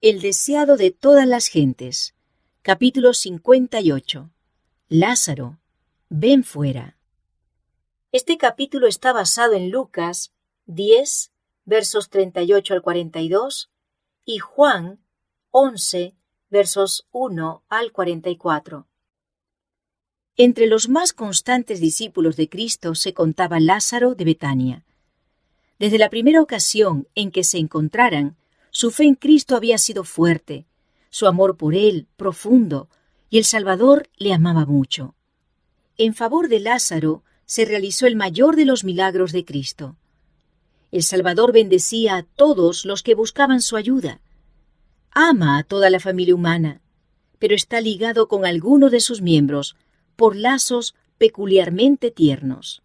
El deseado de todas las gentes. Capítulo 58. Lázaro, ven fuera. Este capítulo está basado en Lucas 10, versos 38 al 42, y Juan 11, versos 1 al 44. Entre los más constantes discípulos de Cristo se contaba Lázaro de Betania. Desde la primera ocasión en que se encontraran, su fe en Cristo había sido fuerte, su amor por Él profundo, y el Salvador le amaba mucho. En favor de Lázaro se realizó el mayor de los milagros de Cristo. El Salvador bendecía a todos los que buscaban su ayuda. Ama a toda la familia humana, pero está ligado con alguno de sus miembros por lazos peculiarmente tiernos.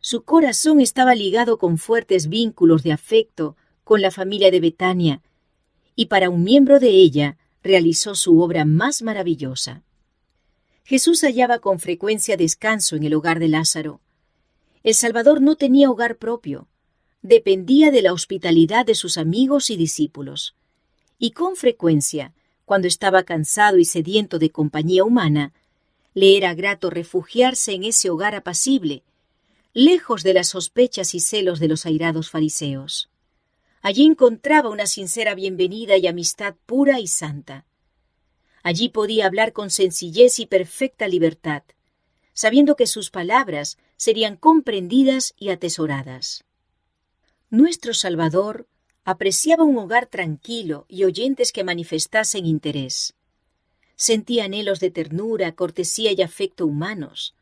Su corazón estaba ligado con fuertes vínculos de afecto con la familia de Betania, y para un miembro de ella realizó su obra más maravillosa. Jesús hallaba con frecuencia descanso en el hogar de Lázaro. El Salvador no tenía hogar propio, dependía de la hospitalidad de sus amigos y discípulos, y con frecuencia, cuando estaba cansado y sediento de compañía humana, le era grato refugiarse en ese hogar apacible, lejos de las sospechas y celos de los airados fariseos. Allí encontraba una sincera bienvenida y amistad pura y santa. Allí podía hablar con sencillez y perfecta libertad, sabiendo que sus palabras serían comprendidas y atesoradas. Nuestro Salvador apreciaba un hogar tranquilo y oyentes que manifestasen interés. Sentía anhelos de ternura, cortesía y afecto humanos.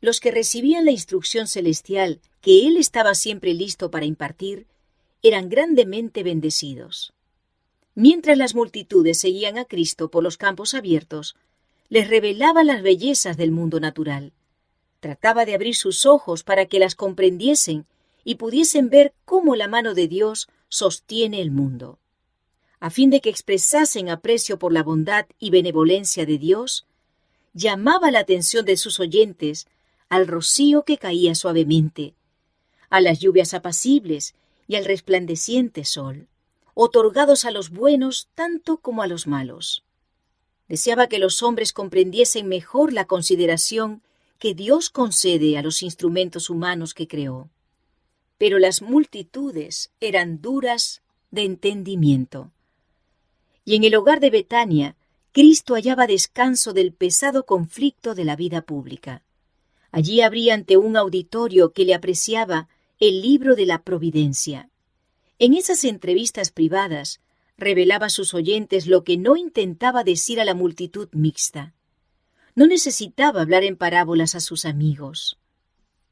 Los que recibían la instrucción celestial que Él estaba siempre listo para impartir, eran grandemente bendecidos. Mientras las multitudes seguían a Cristo por los campos abiertos, les revelaba las bellezas del mundo natural. Trataba de abrir sus ojos para que las comprendiesen y pudiesen ver cómo la mano de Dios sostiene el mundo. A fin de que expresasen aprecio por la bondad y benevolencia de Dios, llamaba la atención de sus oyentes al rocío que caía suavemente, a las lluvias apacibles y al resplandeciente sol, otorgados a los buenos tanto como a los malos. Deseaba que los hombres comprendiesen mejor la consideración que Dios concede a los instrumentos humanos que creó. Pero las multitudes eran duras de entendimiento. Y en el hogar de Betania, Cristo hallaba descanso del pesado conflicto de la vida pública. Allí abría ante un auditorio que le apreciaba el libro de la providencia. En esas entrevistas privadas revelaba a sus oyentes lo que no intentaba decir a la multitud mixta. No necesitaba hablar en parábolas a sus amigos.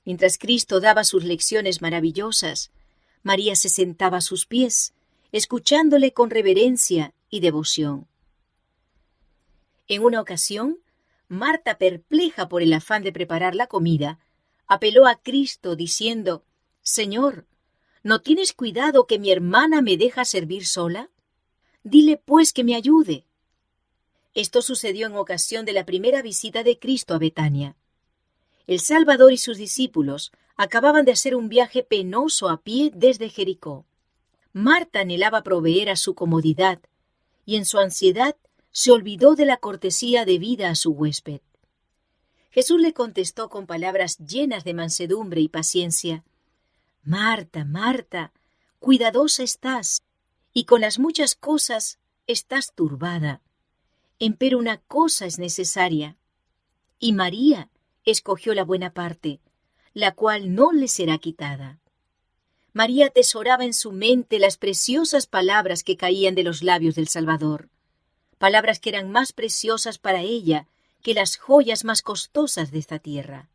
Mientras Cristo daba sus lecciones maravillosas, María se sentaba a sus pies, escuchándole con reverencia y devoción. En una ocasión, Marta, perpleja por el afán de preparar la comida, apeló a Cristo diciendo: «Señor, ¿no tienes cuidado que mi hermana me deja servir sola? Dile pues que me ayude». Esto sucedió en ocasión de la primera visita de Cristo a Betania. El Salvador y sus discípulos acababan de hacer un viaje penoso a pie desde Jericó. Marta anhelaba proveer a su comodidad y en su ansiedad se olvidó de la cortesía debida a su huésped. Jesús le contestó con palabras llenas de mansedumbre y paciencia: «Marta, Marta, cuidadosa estás, y con las muchas cosas estás turbada. Empero una cosa es necesaria, y María escogió la buena parte, la cual no le será quitada». María atesoraba en su mente las preciosas palabras que caían de los labios del Salvador, palabras que eran más preciosas para ella que las joyas más costosas de esta tierra.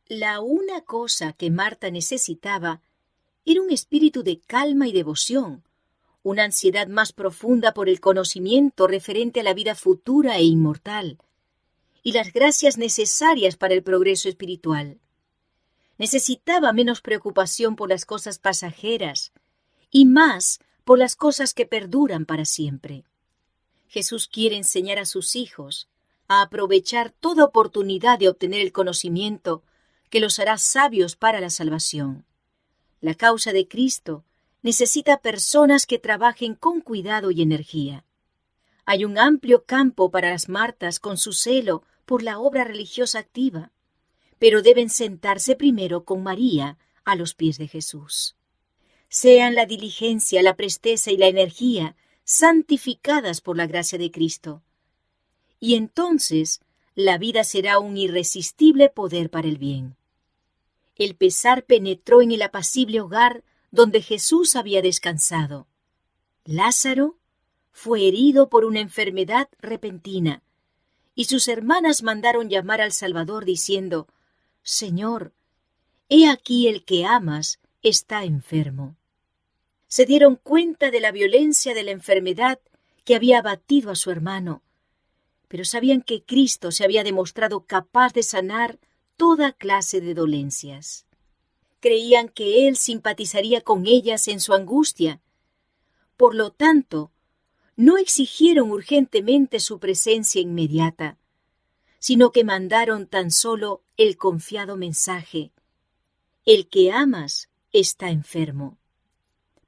La una cosa que Marta necesitaba era un espíritu de calma y devoción, una ansiedad más profunda por el conocimiento referente a la vida futura e inmortal, y las gracias necesarias para el progreso espiritual. Necesitaba menos preocupación por las cosas pasajeras y más por las cosas que perduran para siempre. Jesús quiere enseñar a sus hijos a aprovechar toda oportunidad de obtener el conocimiento que los hará sabios para la salvación. La causa de Cristo necesita personas que trabajen con cuidado y energía. Hay un amplio campo para las Martas con su celo por la obra religiosa activa, pero deben sentarse primero con María a los pies de Jesús. Sean la diligencia, la presteza y la energía santificadas por la gracia de Cristo. Y entonces la vida será un irresistible poder para el bien. El pesar penetró en el apacible hogar donde Jesús había descansado. Lázaro fue herido por una enfermedad repentina, y sus hermanas mandaron llamar al Salvador diciendo: «Señor, he aquí el que amas está enfermo». Se dieron cuenta de la violencia de la enfermedad que había abatido a su hermano, pero sabían que Cristo se había demostrado capaz de sanar toda clase de dolencias. Creían que Él simpatizaría con ellas en su angustia. Por lo tanto, no exigieron urgentemente su presencia inmediata, sino que mandaron tan solo el confiado mensaje: «El que amas está enfermo».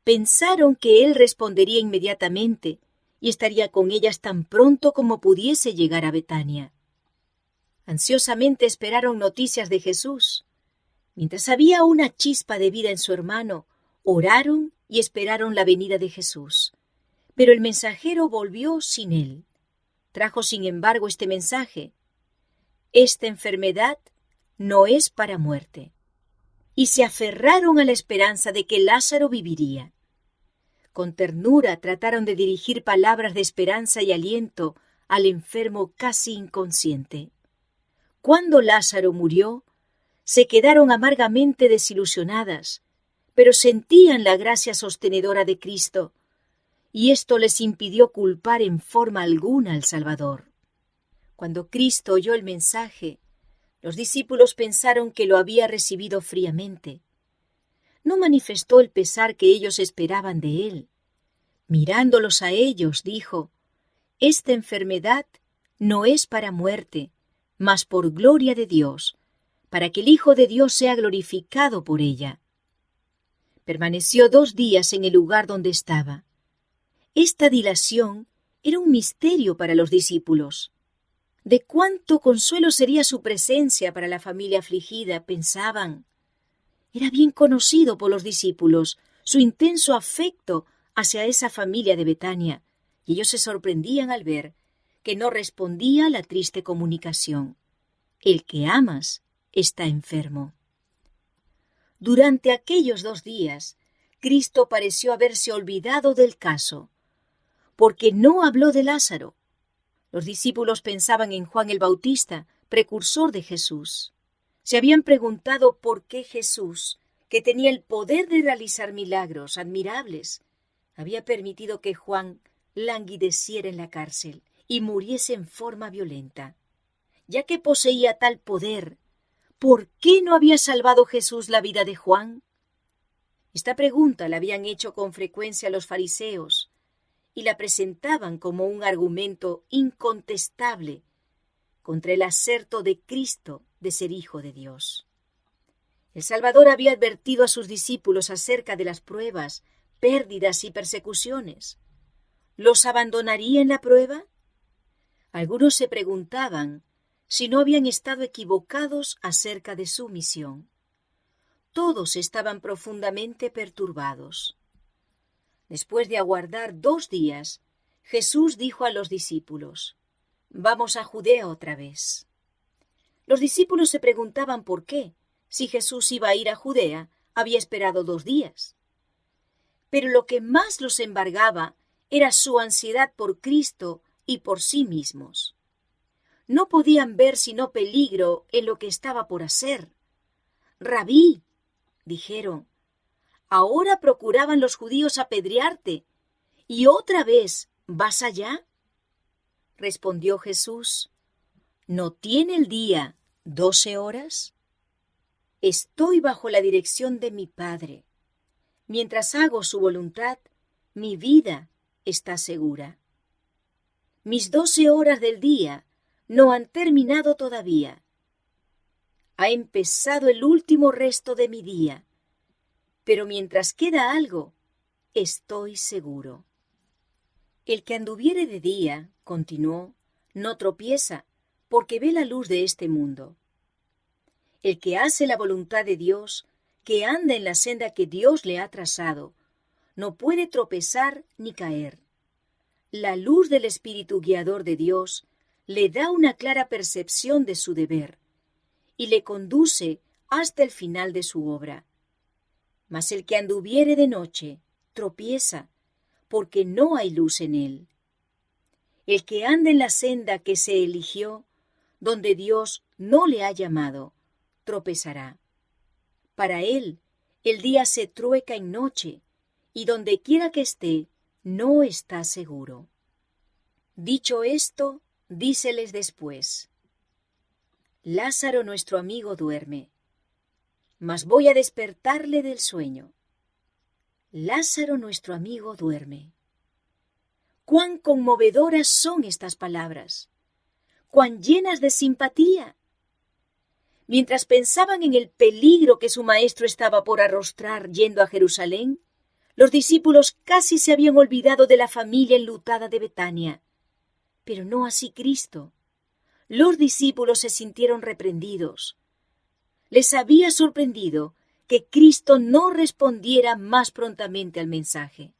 Pensaron que Él respondería inmediatamente y estaría con ellas tan pronto como pudiese llegar a Betania. Ansiosamente esperaron noticias de Jesús. Mientras había una chispa de vida en su hermano, oraron y esperaron la venida de Jesús. Pero el mensajero volvió sin él. Trajo, sin embargo, este mensaje: «Esta enfermedad no es para muerte». Y se aferraron a la esperanza de que Lázaro viviría. Con ternura trataron de dirigir palabras de esperanza y aliento al enfermo casi inconsciente. Cuando Lázaro murió, se quedaron amargamente desilusionadas, pero sentían la gracia sostenedora de Cristo, y esto les impidió culpar en forma alguna al Salvador. Cuando Cristo oyó el mensaje, los discípulos pensaron que lo había recibido fríamente. No manifestó el pesar que ellos esperaban de él. Mirándolos a ellos, dijo: «Esta enfermedad no es para muerte, mas por gloria de Dios, para que el Hijo de Dios sea glorificado por ella». Permaneció 2 días en el lugar donde estaba. Esta dilación era un misterio para los discípulos. ¿De cuánto consuelo sería su presencia para la familia afligida?, pensaban. Era bien conocido por los discípulos su intenso afecto hacia esa familia de Betania, y ellos se sorprendían al ver que no respondía a la triste comunicación: «El que amas está enfermo». Durante aquellos 2 días, Cristo pareció haberse olvidado del caso, porque no habló de Lázaro. Los discípulos pensaban en Juan el Bautista, precursor de Jesús. Se habían preguntado por qué Jesús, que tenía el poder de realizar milagros admirables, había permitido que Juan languideciera en la cárcel y muriese en forma violenta. Ya que poseía tal poder, ¿por qué no había salvado Jesús la vida de Juan? Esta pregunta la habían hecho con frecuencia los fariseos y la presentaban como un argumento incontestable contra el aserto de Cristo de ser Hijo de Dios. El Salvador había advertido a sus discípulos acerca de las pruebas, pérdidas y persecuciones. ¿Los abandonaría en la prueba? Algunos se preguntaban si no habían estado equivocados acerca de su misión. Todos estaban profundamente perturbados. Después de aguardar 2 días, Jesús dijo a los discípulos: «Vamos a Judea otra vez». Los discípulos se preguntaban por qué, si Jesús iba a ir a Judea, había esperado 2 días. Pero lo que más los embargaba era su ansiedad por Cristo y por sí mismos. No podían ver sino peligro en lo que estaba por hacer. «Rabí», dijeron, «ahora procuraban los judíos apedrearte, ¿y otra vez vas allá?» Respondió Jesús: «¿No tiene el día 12 horas? Estoy bajo la dirección de mi Padre. Mientras hago su voluntad, mi vida está segura. Mis 12 horas del día no han terminado todavía. Ha empezado el último resto de mi día, pero mientras queda algo, estoy seguro. El que anduviere de día, continuó, no tropieza, porque ve la luz de este mundo. El que hace la voluntad de Dios, que anda en la senda que Dios le ha trazado, no puede tropezar ni caer. La luz del Espíritu guiador de Dios le da una clara percepción de su deber y le conduce hasta el final de su obra. Mas el que anduviere de noche tropieza, porque no hay luz en él. El que anda en la senda que se eligió, donde Dios no le ha llamado, tropezará. Para él, el día se trueca en noche, y donde quiera que esté, no está seguro. Dicho esto, díceles después: Lázaro nuestro amigo duerme, mas voy a despertarle del sueño. Lázaro nuestro amigo duerme. Cuán conmovedoras son estas palabras, cuán llenas de simpatía. Mientras pensaban en el peligro que su maestro estaba por arrostrar yendo a Jerusalén, los discípulos casi se habían olvidado de la familia enlutada de Betania. Pero no así Cristo. Los discípulos se sintieron reprendidos. Les había sorprendido que Cristo no respondiera más prontamente al mensaje.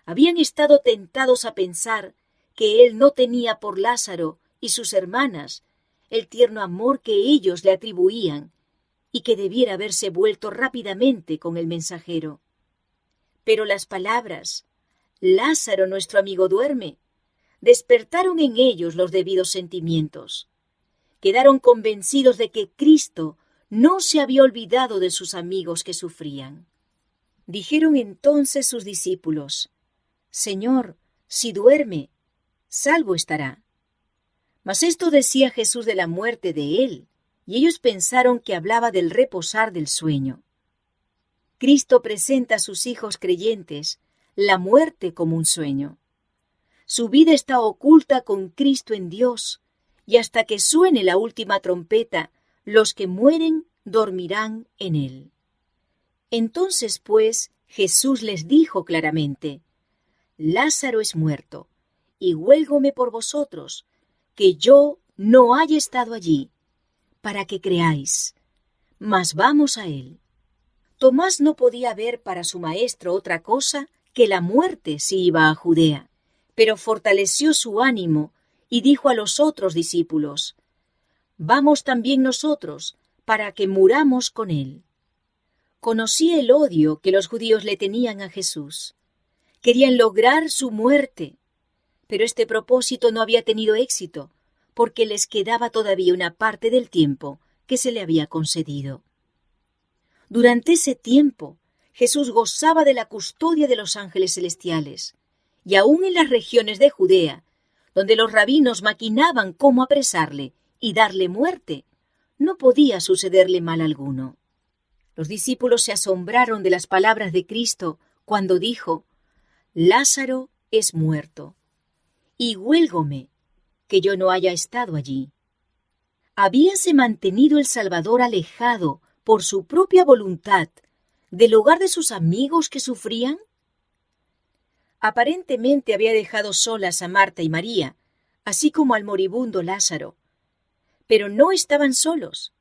Habían estado tentados a pensar que Él no tenía por Lázaro y sus hermanas el tierno amor que ellos le atribuían y que debiera haberse vuelto rápidamente con el mensajero. Pero las palabras, Lázaro nuestro amigo duerme, despertaron en ellos los debidos sentimientos. Quedaron convencidos de que Cristo no se había olvidado de sus amigos que sufrían. Dijeron entonces sus discípulos: Señor, si duerme, salvo estará. Mas esto decía Jesús de la muerte de él, y ellos pensaron que hablaba del reposar del sueño. Cristo presenta a sus hijos creyentes la muerte como un sueño. Su vida está oculta con Cristo en Dios, y hasta que suene la última trompeta, los que mueren dormirán en él. Entonces, pues, Jesús les dijo claramente: Lázaro es muerto, y huélgome por vosotros, que yo no haya estado allí, para que creáis. Mas vamos a él. Tomás no podía ver para su maestro otra cosa que la muerte si iba a Judea, pero fortaleció su ánimo y dijo a los otros discípulos: Vamos también nosotros, para que muramos con él. Conocía el odio que los judíos le tenían a Jesús. Querían lograr su muerte, pero este propósito no había tenido éxito, porque les quedaba todavía una parte del tiempo que se le había concedido. Durante ese tiempo, Jesús gozaba de la custodia de los ángeles celestiales, y aún en las regiones de Judea, donde los rabinos maquinaban cómo apresarle y darle muerte, no podía sucederle mal alguno. Los discípulos se asombraron de las palabras de Cristo cuando dijo: Lázaro es muerto, y huélgome que yo no haya estado allí. ¿Habíase mantenido el Salvador alejado por su propia voluntad del hogar de sus amigos que sufrían? Aparentemente había dejado solas a Marta y María, así como al moribundo Lázaro. Pero no estaban solos.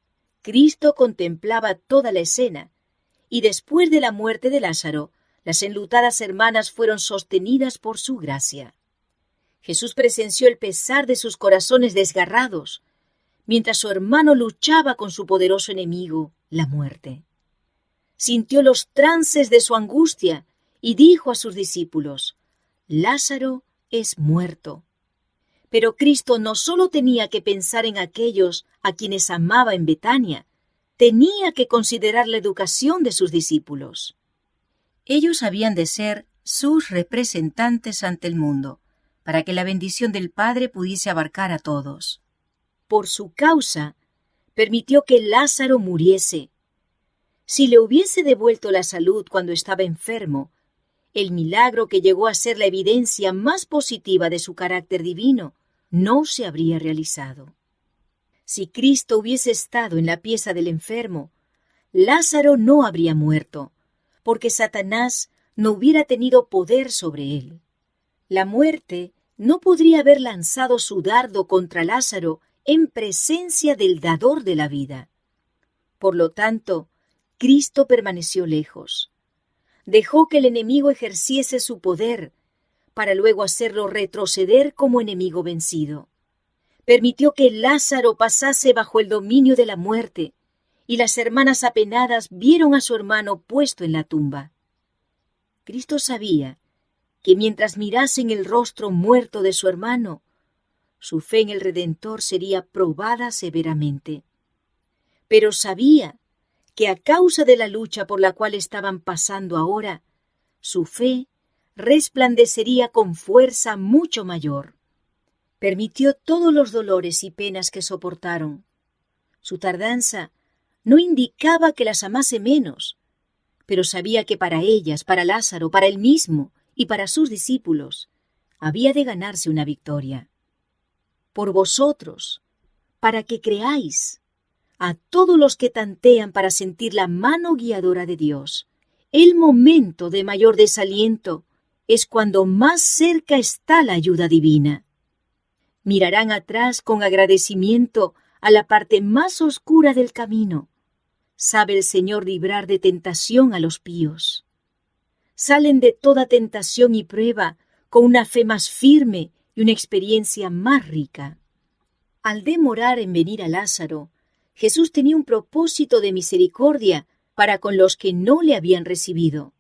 Cristo contemplaba toda la escena, y después de la muerte de Lázaro, las enlutadas hermanas fueron sostenidas por su gracia. Jesús presenció el pesar de sus corazones desgarrados, mientras su hermano luchaba con su poderoso enemigo, la muerte. Sintió los trances de su angustia y dijo a sus discípulos: Lázaro es muerto. Pero Cristo no solo tenía que pensar en aquellos a quienes amaba en Betania, tenía que considerar la educación de sus discípulos. Ellos habían de ser sus representantes ante el mundo, para que la bendición del Padre pudiese abarcar a todos. Por su causa, permitió que Lázaro muriese. Si le hubiese devuelto la salud cuando estaba enfermo, el milagro que llegó a ser la evidencia más positiva de su carácter divino no se habría realizado. Si Cristo hubiese estado en la pieza del enfermo, Lázaro no habría muerto, porque Satanás no hubiera tenido poder sobre él. La muerte no podría haber lanzado su dardo contra Lázaro en presencia del dador de la vida. Por lo tanto, Cristo permaneció lejos. Dejó que el enemigo ejerciese su poder, para luego hacerlo retroceder como enemigo vencido. Permitió que Lázaro pasase bajo el dominio de la muerte, y las hermanas apenadas vieron a su hermano puesto en la tumba. Cristo sabía que mientras mirasen el rostro muerto de su hermano, su fe en el Redentor sería probada severamente. Pero sabía que a causa de la lucha por la cual estaban pasando ahora, su fe resplandecería con fuerza mucho mayor. Permitió todos los dolores y penas que soportaron. Su tardanza no indicaba que las amase menos, pero sabía que para ellas, para Lázaro, para él mismo y para sus discípulos, había de ganarse una victoria. Por vosotros, para que creáis, a todos los que tantean para sentir la mano guiadora de Dios, el momento de mayor desaliento es cuando más cerca está la ayuda divina. Mirarán atrás con agradecimiento a la parte más oscura del camino. Sabe el Señor librar de tentación a los píos. Salen de toda tentación y prueba con una fe más firme y una experiencia más rica. Al demorar en venir a Lázaro, Jesús tenía un propósito de misericordia para con los que no le habían recibido.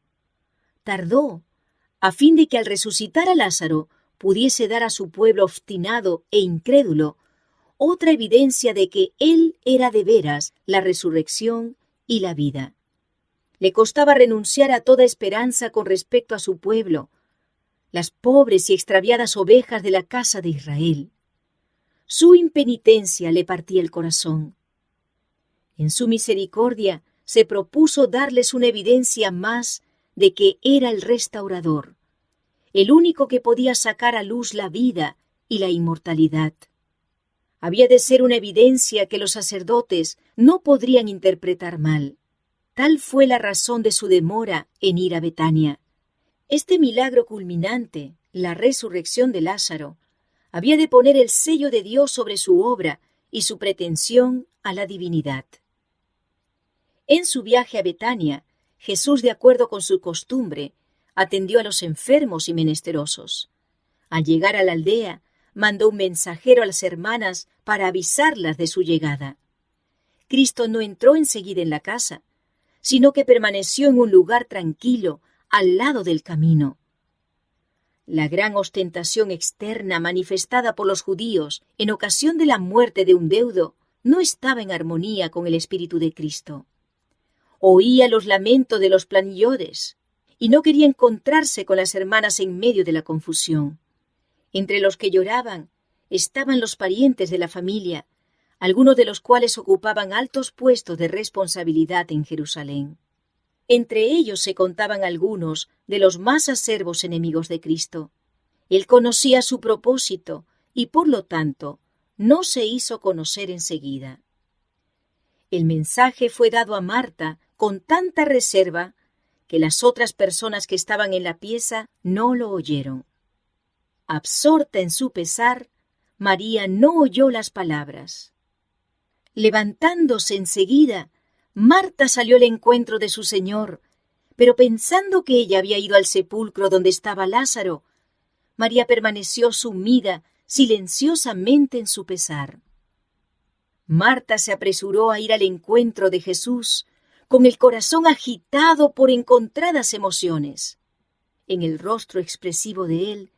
Tardó, a fin de que al resucitar a Lázaro pudiese dar a su pueblo obstinado e incrédulo otra evidencia de que Él era de veras la resurrección y la vida. Le costaba renunciar a toda esperanza con respecto a su pueblo, las pobres y extraviadas ovejas de la casa de Israel. Su impenitencia le partía el corazón. En su misericordia se propuso darles una evidencia más de que era el restaurador, el único que podía sacar a luz la vida y la inmortalidad. Había de ser una evidencia que los sacerdotes no podrían interpretar mal. Tal fue la razón de su demora en ir a Betania. Este milagro culminante, la resurrección de Lázaro, había de poner el sello de Dios sobre su obra y su pretensión a la divinidad. En su viaje a Betania, Jesús, de acuerdo con su costumbre, atendió a los enfermos y menesterosos. Al llegar a la aldea, mandó un mensajero a las hermanas para avisarlas de su llegada. Cristo no entró enseguida en la casa, sino que permaneció en un lugar tranquilo, al lado del camino. La gran ostentación externa manifestada por los judíos en ocasión de la muerte de un deudo no estaba en armonía con el espíritu de Cristo. Oía los lamentos de los planillones y no quería encontrarse con las hermanas en medio de la confusión. Entre los que lloraban estaban los parientes de la familia, algunos de los cuales ocupaban altos puestos de responsabilidad en Jerusalén. Entre ellos se contaban algunos de los más acervos enemigos de Cristo. Él conocía su propósito y, por lo tanto, no se hizo conocer enseguida. El mensaje fue dado a Marta con tanta reserva que las otras personas que estaban en la pieza no lo oyeron. Absorta en su pesar, María no oyó las palabras. Levantándose enseguida, Marta salió al encuentro de su Señor, pero pensando que ella había ido al sepulcro donde estaba Lázaro, María permaneció sumida silenciosamente en su pesar. Marta se apresuró a ir al encuentro de Jesús, con el corazón agitado por encontradas emociones. En el rostro expresivo de él,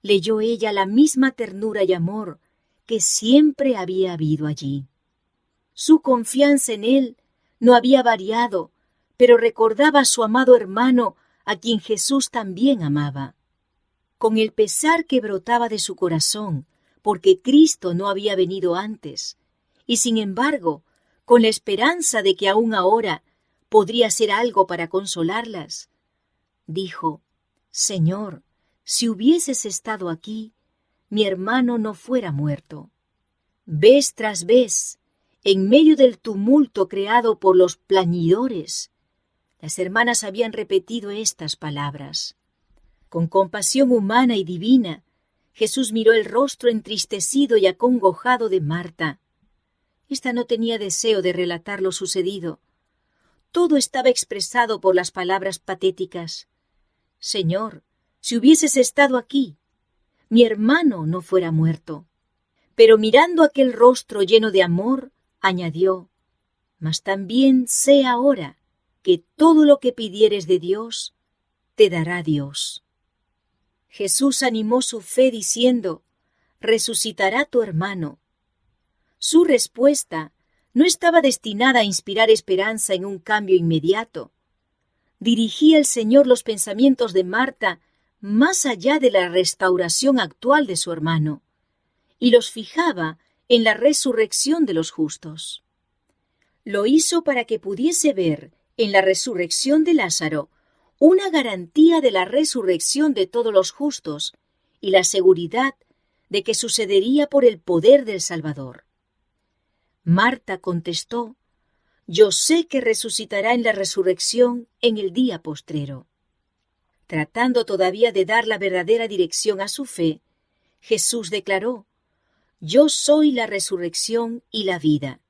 leyó ella la misma ternura y amor que siempre había habido allí. Su confianza en él no había variado, pero recordaba a su amado hermano, a quien Jesús también amaba. Con el pesar que brotaba de su corazón, porque Cristo no había venido antes, y sin embargo, con la esperanza de que aún ahora podría hacer algo para consolarlas, dijo: «Señor, si hubieses estado aquí, mi hermano no fuera muerto». Vez tras vez, en medio del tumulto creado por los plañidores, Las hermanas habían repetido estas palabras. Con compasión humana y divina, Jesús miró el rostro entristecido y acongojado de Marta. Esta no tenía deseo de relatar lo sucedido. Todo estaba expresado por las palabras patéticas. Señor, si hubieses estado aquí, mi hermano no fuera muerto. Pero mirando aquel rostro lleno de amor, añadió, mas también sé ahora que todo lo que pidieres de Dios, te dará Dios. Jesús animó su fe diciendo, resucitará tu hermano. Su respuesta no estaba destinada a inspirar esperanza en un cambio inmediato. Dirigía el Señor los pensamientos de Marta más allá de la restauración actual de su hermano, y los fijaba en la resurrección de los justos. Lo hizo para que pudiese ver en la resurrección de Lázaro una garantía de la resurrección de todos los justos y la seguridad de que sucedería por el poder del Salvador. Marta contestó, yo sé que resucitará en la resurrección en el día postrero. Tratando todavía de dar la verdadera dirección a su fe, Jesús declaró, yo soy la resurrección y la vida.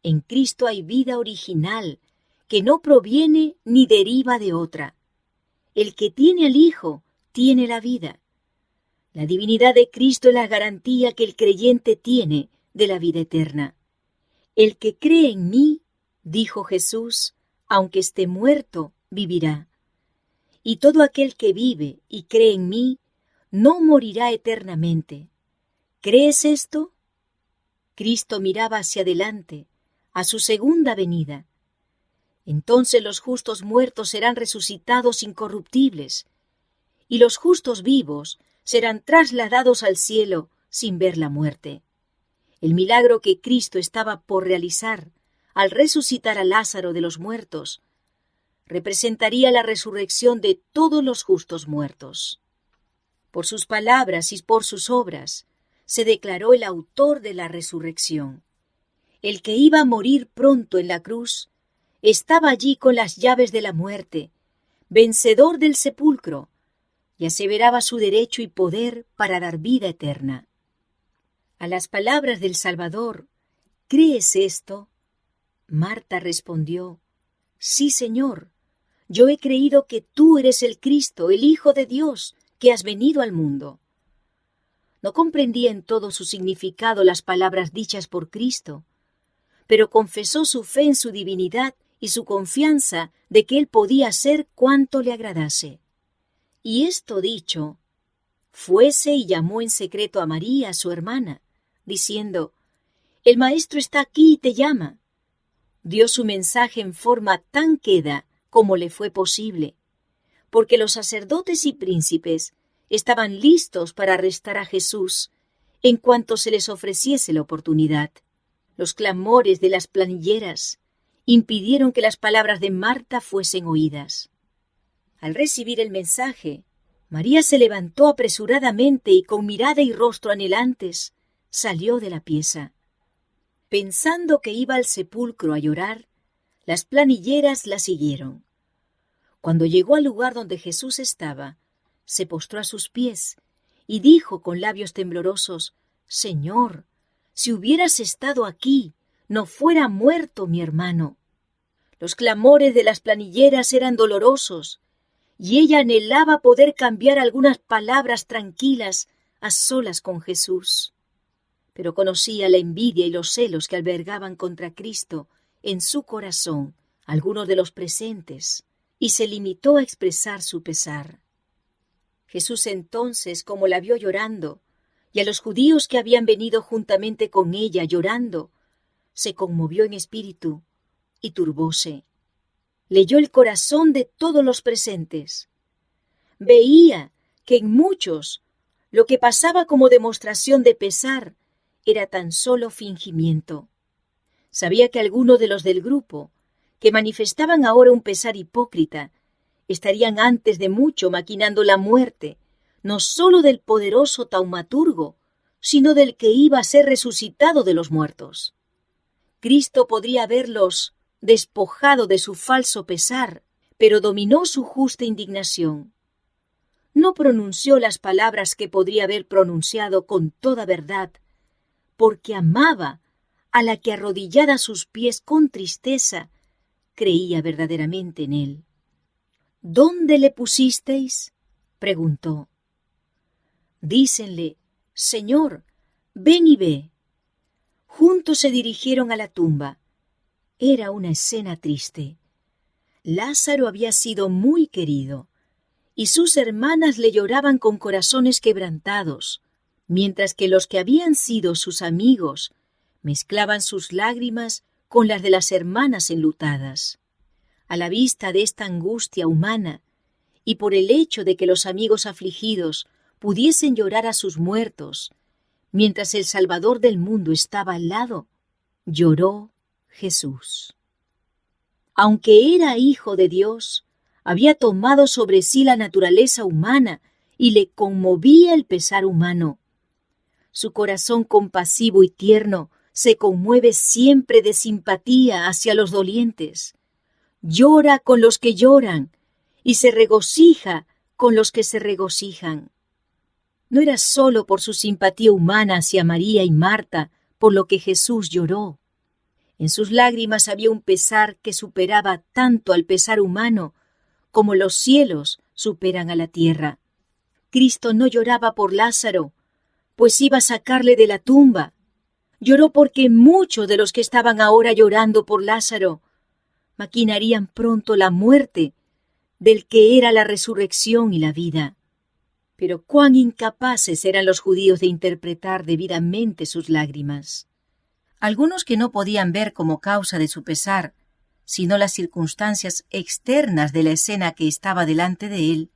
En Cristo hay vida original, que no proviene ni deriva de otra. El que tiene al Hijo tiene la vida. La divinidad de Cristo es la garantía que el creyente tiene de la vida eterna. El que cree en mí, dijo Jesús, aunque esté muerto, vivirá. Y todo aquel que vive y cree en mí, no morirá eternamente. ¿Crees esto? Cristo miraba hacia adelante, a su segunda venida. Entonces los justos muertos serán resucitados incorruptibles, y los justos vivos serán trasladados al cielo sin ver la muerte. El milagro que Cristo estaba por realizar al resucitar a Lázaro de los muertos representaría la resurrección de todos los justos muertos. Por sus palabras y por sus obras se declaró el autor de la resurrección. El que iba a morir pronto en la cruz estaba allí con las llaves de la muerte, vencedor del sepulcro, y aseveraba su derecho y poder para dar vida eterna. A las palabras del Salvador, ¿crees esto? Marta respondió, sí, Señor, yo he creído que tú eres el Cristo, el Hijo de Dios, que has venido al mundo. No comprendía en todo su significado las palabras dichas por Cristo, pero confesó su fe en su divinidad y su confianza de que él podía hacer cuanto le agradase. Y esto dicho, fuese y llamó en secreto a María, su hermana, diciendo, el Maestro está aquí y te llama. Dio su mensaje en forma tan queda como le fue posible, porque los sacerdotes y príncipes estaban listos para arrestar a Jesús en cuanto se les ofreciese la oportunidad. Los clamores de las planilleras impidieron que las palabras de Marta fuesen oídas. Al recibir el mensaje, María se levantó apresuradamente y con mirada y rostro anhelantes salió de la pieza. Pensando que iba al sepulcro a llorar, las planilleras la siguieron. Cuando llegó al lugar donde Jesús estaba, se postró a sus pies y dijo con labios temblorosos, Señor, si hubieras estado aquí, no fuera muerto mi hermano. Los clamores de las planilleras eran dolorosos, y ella anhelaba poder cambiar algunas palabras tranquilas a solas con Jesús. Pero conocía la envidia y los celos que albergaban contra Cristo en su corazón algunos de los presentes, y se limitó a expresar su pesar. Jesús entonces, como la vio llorando, y a los judíos que habían venido juntamente con ella llorando, se conmovió en espíritu y turbóse. Leyó el corazón de todos los presentes. Veía que en muchos lo que pasaba como demostración de pesar era tan solo fingimiento. Sabía que algunos de los del grupo, que manifestaban ahora un pesar hipócrita, estarían antes de mucho maquinando la muerte, no sólo del poderoso taumaturgo, sino del que iba a ser resucitado de los muertos. Cristo podría verlos despojado de su falso pesar, pero dominó su justa indignación. No pronunció las palabras que podría haber pronunciado con toda verdad, porque amaba a la que arrodillada a sus pies con tristeza creía verdaderamente en él. ¿Dónde le pusisteis?, preguntó. Dícenle: Señor, ven y ve. Juntos se dirigieron a la tumba. Era una escena triste. Lázaro había sido muy querido, y sus hermanas le lloraban con corazones quebrantados, mientras que los que habían sido sus amigos mezclaban sus lágrimas con las de las hermanas enlutadas. A la vista de esta angustia humana, y por el hecho de que los amigos afligidos pudiesen llorar a sus muertos, mientras el Salvador del mundo estaba al lado, lloró Jesús. Aunque era hijo de Dios, había tomado sobre sí la naturaleza humana y le conmovía el pesar humano. Su corazón compasivo y tierno se conmueve siempre de simpatía hacia los dolientes. Llora con los que lloran y se regocija con los que se regocijan. No era solo por su simpatía humana hacia María y Marta por lo que Jesús lloró. En sus lágrimas había un pesar que superaba tanto al pesar humano como los cielos superan a la tierra. Cristo no lloraba por Lázaro, pues iba a sacarle de la tumba. Lloró porque muchos de los que estaban ahora llorando por Lázaro maquinarían pronto la muerte del que era la resurrección y la vida. Pero cuán incapaces eran los judíos de interpretar debidamente sus lágrimas. Algunos que no podían ver como causa de su pesar, sino las circunstancias externas de la escena que estaba delante de él,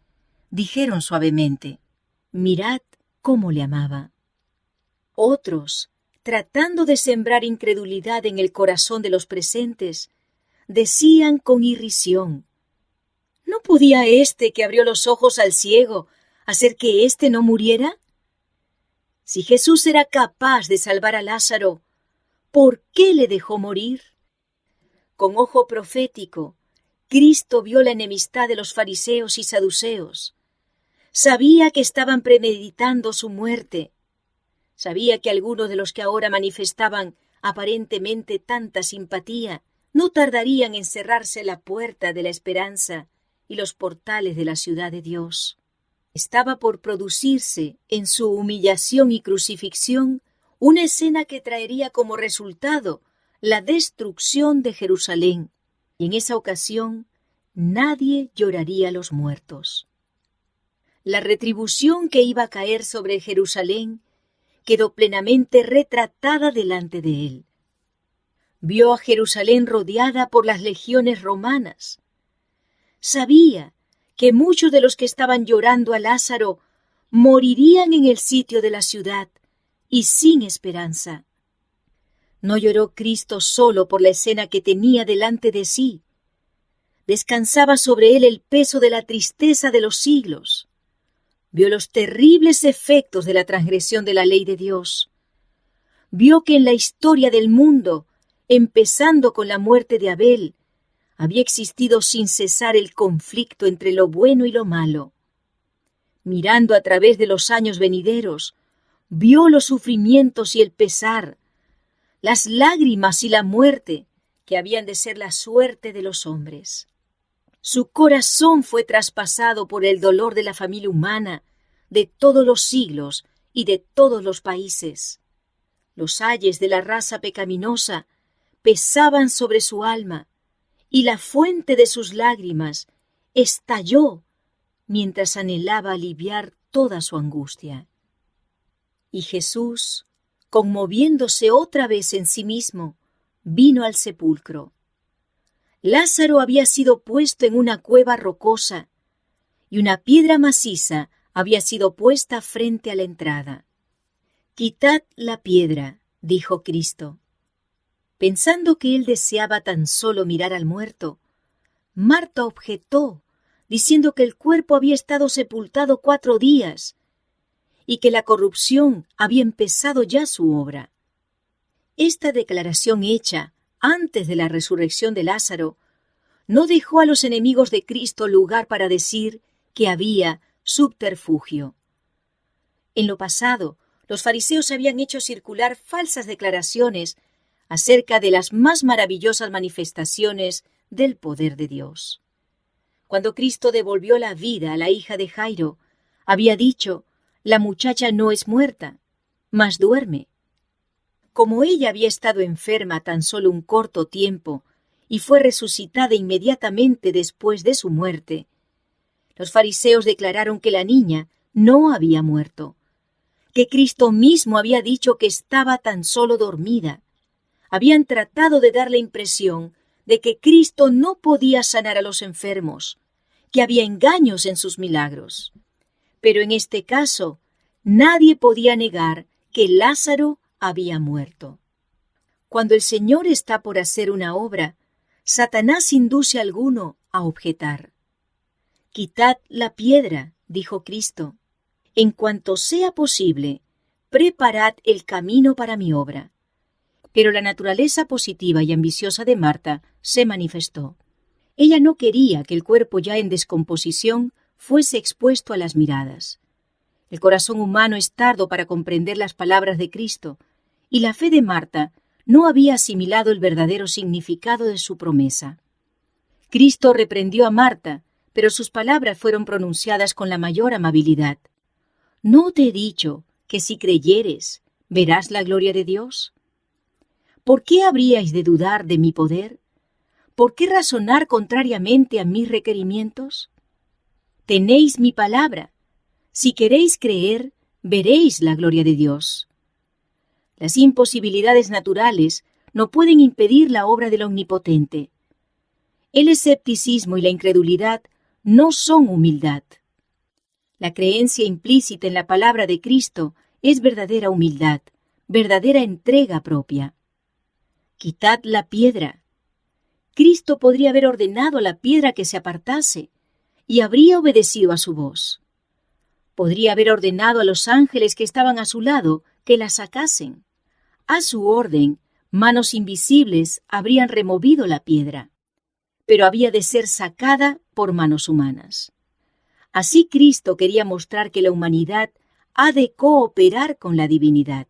dijeron suavemente: «Mirad cómo le amaba». Otros, tratando de sembrar incredulidad en el corazón de los presentes, decían con irrisión: ¿no podía éste que abrió los ojos al ciego hacer que éste no muriera? Si Jesús era capaz de salvar a Lázaro, ¿por qué le dejó morir? Con ojo profético, Cristo vio la enemistad de los fariseos y saduceos. Sabía que estaban premeditando su muerte. Sabía que algunos de los que ahora manifestaban aparentemente tanta simpatía no tardarían en cerrarse la puerta de la esperanza y los portales de la ciudad de Dios. Estaba por producirse en su humillación y crucifixión una escena que traería como resultado la destrucción de Jerusalén, y en esa ocasión nadie lloraría a los muertos. La retribución que iba a caer sobre Jerusalén quedó plenamente retratada delante de él. Vio a Jerusalén rodeada por las legiones romanas. Sabía que muchos de los que estaban llorando a Lázaro morirían en el sitio de la ciudad y sin esperanza. No lloró Cristo solo por la escena que tenía delante de sí. Descansaba sobre él el peso de la tristeza de los siglos. Vio los terribles efectos de la transgresión de la ley de Dios. Vio que en la historia del mundo, empezando con la muerte de Abel, había existido sin cesar el conflicto entre lo bueno y lo malo. Mirando a través de los años venideros, vio los sufrimientos y el pesar, las lágrimas y la muerte que habían de ser la suerte de los hombres. Su corazón fue traspasado por el dolor de la familia humana, de todos los siglos y de todos los países. Los ayes de la raza pecaminosa pesaban sobre su alma, y la fuente de sus lágrimas estalló mientras anhelaba aliviar toda su angustia. Y Jesús, conmoviéndose otra vez en sí mismo, vino al sepulcro. Lázaro había sido puesto en una cueva rocosa, y una piedra maciza había sido puesta frente a la entrada. «Quitad la piedra», dijo Cristo. Pensando que él deseaba tan solo mirar al muerto, Marta objetó, diciendo que el cuerpo había estado sepultado 4 días y que la corrupción había empezado ya su obra. Esta declaración hecha antes de la resurrección de Lázaro, no dejó a los enemigos de Cristo lugar para decir que había subterfugio. En lo pasado, los fariseos habían hecho circular falsas declaraciones acerca de las más maravillosas manifestaciones del poder de Dios. Cuando Cristo devolvió la vida a la hija de Jairo, había dicho: «La muchacha no es muerta, mas duerme». Como ella había estado enferma tan solo un corto tiempo y fue resucitada inmediatamente después de su muerte, los fariseos declararon que la niña no había muerto, que Cristo mismo había dicho que estaba tan solo dormida. Habían tratado de dar la impresión de que Cristo no podía sanar a los enfermos, que había engaños en sus milagros. Pero en este caso, nadie podía negar que Lázaro había muerto. Cuando el Señor está por hacer una obra, Satanás induce a alguno a objetar. «Quitad la piedra», dijo Cristo. «En cuanto sea posible, preparad el camino para mi obra». Pero la naturaleza positiva y ambiciosa de Marta se manifestó. Ella no quería que el cuerpo ya en descomposición fuese expuesto a las miradas. El corazón humano es tardo para comprender las palabras de Cristo, y la fe de Marta no había asimilado el verdadero significado de su promesa. Cristo reprendió a Marta, pero sus palabras fueron pronunciadas con la mayor amabilidad. ¿No te he dicho que si creyeres, verás la gloria de Dios? ¿Por qué habríais de dudar de mi poder? ¿Por qué razonar contrariamente a mis requerimientos? Tenéis mi palabra. Si queréis creer, veréis la gloria de Dios. Las imposibilidades naturales no pueden impedir la obra del Omnipotente. El escepticismo y la incredulidad no son humildad. La creencia implícita en la palabra de Cristo es verdadera humildad, verdadera entrega propia. «Quitad la piedra». Cristo podría haber ordenado a la piedra que se apartase y habría obedecido a su voz. Podría haber ordenado a los ángeles que estaban a su lado que la sacasen. A su orden, manos invisibles habrían removido la piedra, pero había de ser sacada por manos humanas. Así Cristo quería mostrar que la humanidad ha de cooperar con la divinidad.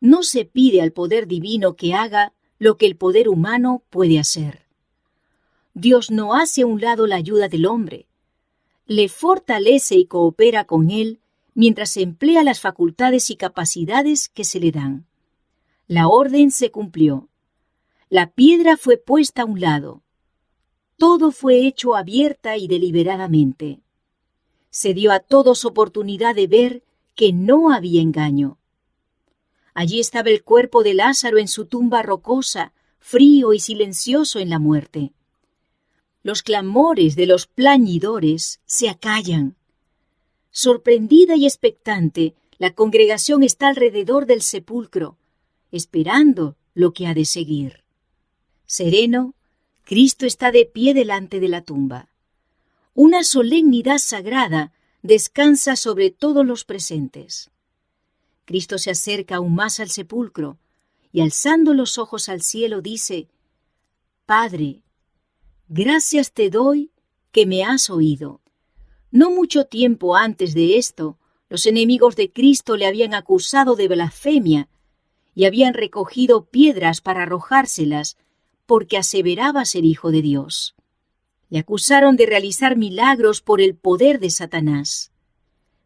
No se pide al poder divino que haga lo que el poder humano puede hacer. Dios no hace a un lado la ayuda del hombre. Le fortalece y coopera con él mientras emplea las facultades y capacidades que se le dan. La orden se cumplió. La piedra fue puesta a un lado. Todo fue hecho abierta y deliberadamente. Se dio a todos oportunidad de ver que no había engaño. Allí estaba el cuerpo de Lázaro en su tumba rocosa, frío y silencioso en la muerte. Los clamores de los plañidores se acallan. Sorprendida y expectante, la congregación está alrededor del sepulcro, esperando lo que ha de seguir. Sereno, Cristo está de pie delante de la tumba. Una solemnidad sagrada descansa sobre todos los presentes. Cristo se acerca aún más al sepulcro y alzando los ojos al cielo dice: «Padre, gracias te doy que me has oído». No mucho tiempo antes de esto, los enemigos de Cristo le habían acusado de blasfemia y habían recogido piedras para arrojárselas porque aseveraba ser hijo de Dios. Le acusaron de realizar milagros por el poder de Satanás.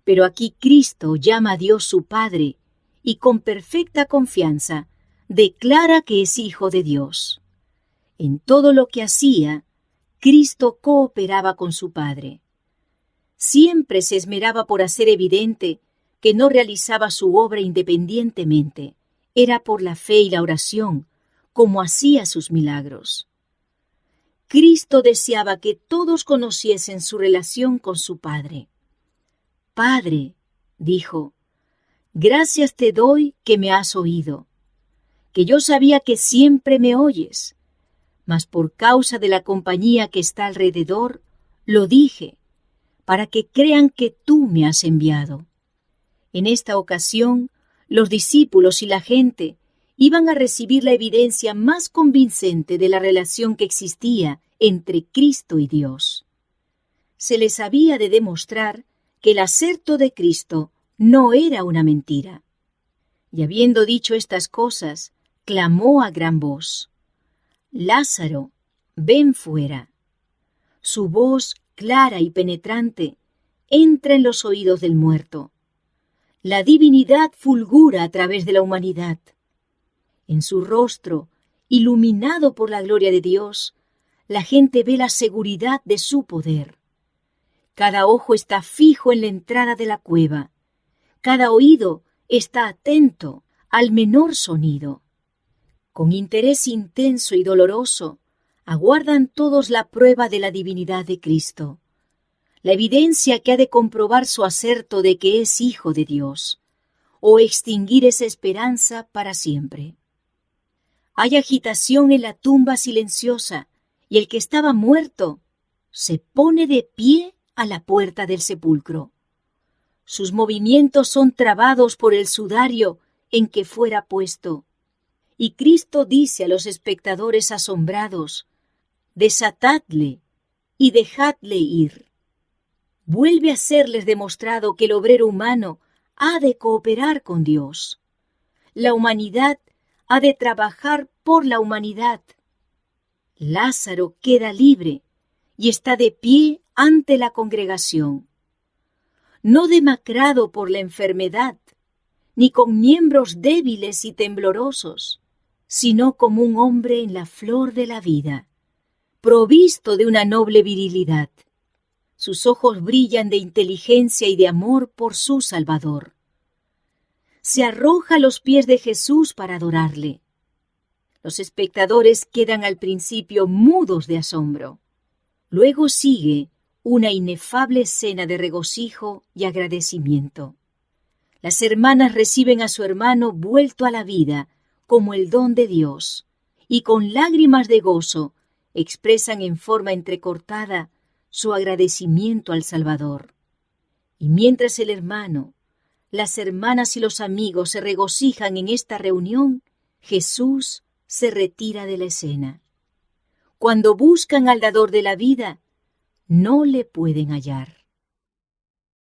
Pero aquí Cristo llama a Dios su Padre y con perfecta confianza declara que es hijo de Dios. En todo lo que hacía, Cristo cooperaba con su Padre. Siempre se esmeraba por hacer evidente que no realizaba su obra independientemente. Era por la fe y la oración como hacía sus milagros. Cristo deseaba que todos conociesen su relación con su Padre. «Padre», dijo, «gracias te doy que me has oído, que yo sabía que siempre me oyes, mas por causa de la compañía que está alrededor, lo dije, para que crean que tú me has enviado». En esta ocasión, los discípulos y la gente iban a recibir la evidencia más convincente de la relación que existía entre Cristo y Dios. Se les había de demostrar que el aserto de Cristo no era una mentira. Y habiendo dicho estas cosas, clamó a gran voz: «Lázaro, ven fuera». Su voz, clara y penetrante, entra en los oídos del muerto. La divinidad fulgura a través de la humanidad. En su rostro, iluminado por la gloria de Dios, la gente ve la seguridad de su poder. Cada ojo está fijo en la entrada de la cueva. Cada oído está atento al menor sonido. Con interés intenso y doloroso, aguardan todos la prueba de la divinidad de Cristo, la evidencia que ha de comprobar su aserto de que es Hijo de Dios, o extinguir esa esperanza para siempre. Hay agitación en la tumba silenciosa, y el que estaba muerto se pone de pie a la puerta del sepulcro. Sus movimientos son trabados por el sudario en que fuera puesto. Y Cristo dice a los espectadores asombrados: «Desatadle y dejadle ir». Vuelve a serles demostrado que el obrero humano ha de cooperar con Dios. La humanidad ha de trabajar por la humanidad. Lázaro queda libre y está de pie ante la congregación. No demacrado por la enfermedad, ni con miembros débiles y temblorosos, sino como un hombre en la flor de la vida, provisto de una noble virilidad. Sus ojos brillan de inteligencia y de amor por su Salvador. Se arroja a los pies de Jesús para adorarle. Los espectadores quedan al principio mudos de asombro. Luego sigue una inefable escena de regocijo y agradecimiento. Las hermanas reciben a su hermano vuelto a la vida como el don de Dios, y con lágrimas de gozo expresan en forma entrecortada su agradecimiento al Salvador. Y mientras el hermano, las hermanas y los amigos se regocijan en esta reunión, Jesús se retira de la escena. Cuando buscan al dador de la vida, no le pueden hallar.